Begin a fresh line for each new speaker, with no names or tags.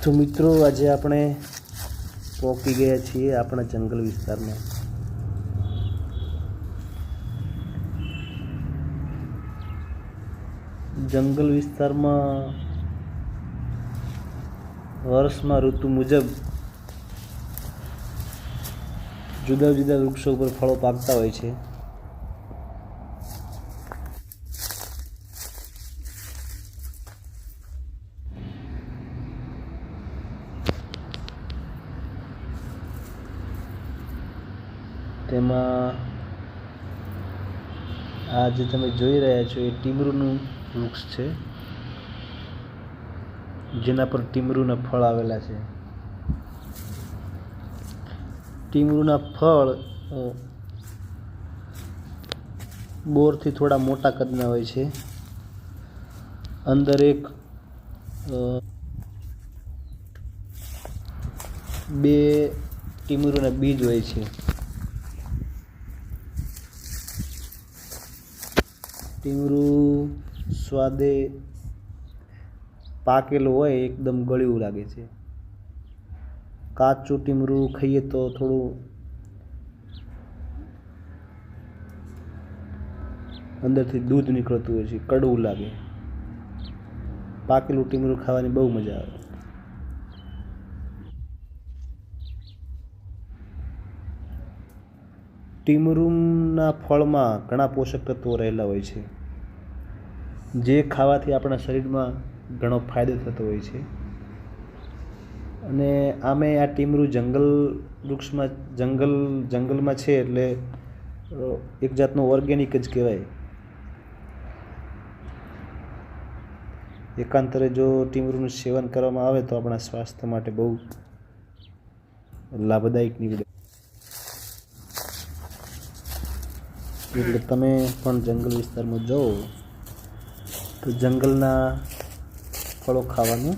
તો મિત્રો આજે આપણે પહોંચી ગયા છીએ આપણા જંગલ વિસ્તારમાં. જંગલ વિસ્તારમાં વર્ષમાં ઋતુ મુજબ જુદા જુદા વૃક્ષો ઉપર ફળો પાકતા હોય છે. તેમાં આ જે તમે જોઈ રહ્યા છો એ ટીમરૂનું વૃક્ષ છે, જેના પર ટીમરૂના ફળ આવેલા છે. ટીમરૂના ફળ બોરથી થોડા મોટા કદના હોય છે. અંદર બે ટીમરૂના બીજ હોય છે. ટીમરું સ્વાદે પાકેલું હોય એકદમ ગળ્યું લાગે છે. કાચું ટીમરું ખાઈએ તો થોડું અંદરથી દૂધ નીકળતું હોય છે, કડવું લાગે. પાકેલું ટીમરું ખાવાની બહુ મજા આવે. ટીમરૂના ફળમાં ઘણા પોષક તત્વો રહેલા હોય છે, જે ખાવાથી આપણા શરીરમાં ઘણો ફાયદો થતો હોય છે. અને આમે આ ટીમરું જંગલમાં છે એટલે એક જાતનું ઓર્ગેનિક જ કહેવાય. એકાંતરે જો ટીમરૂનું સેવન કરવામાં આવે તો આપણા સ્વાસ્થ્ય માટે બહુ લાભદાયક નીવડે. એટલે તમે પણ જંગલ વિસ્તારમાં જાઓ તો જંગલના ફળો ખાવાનું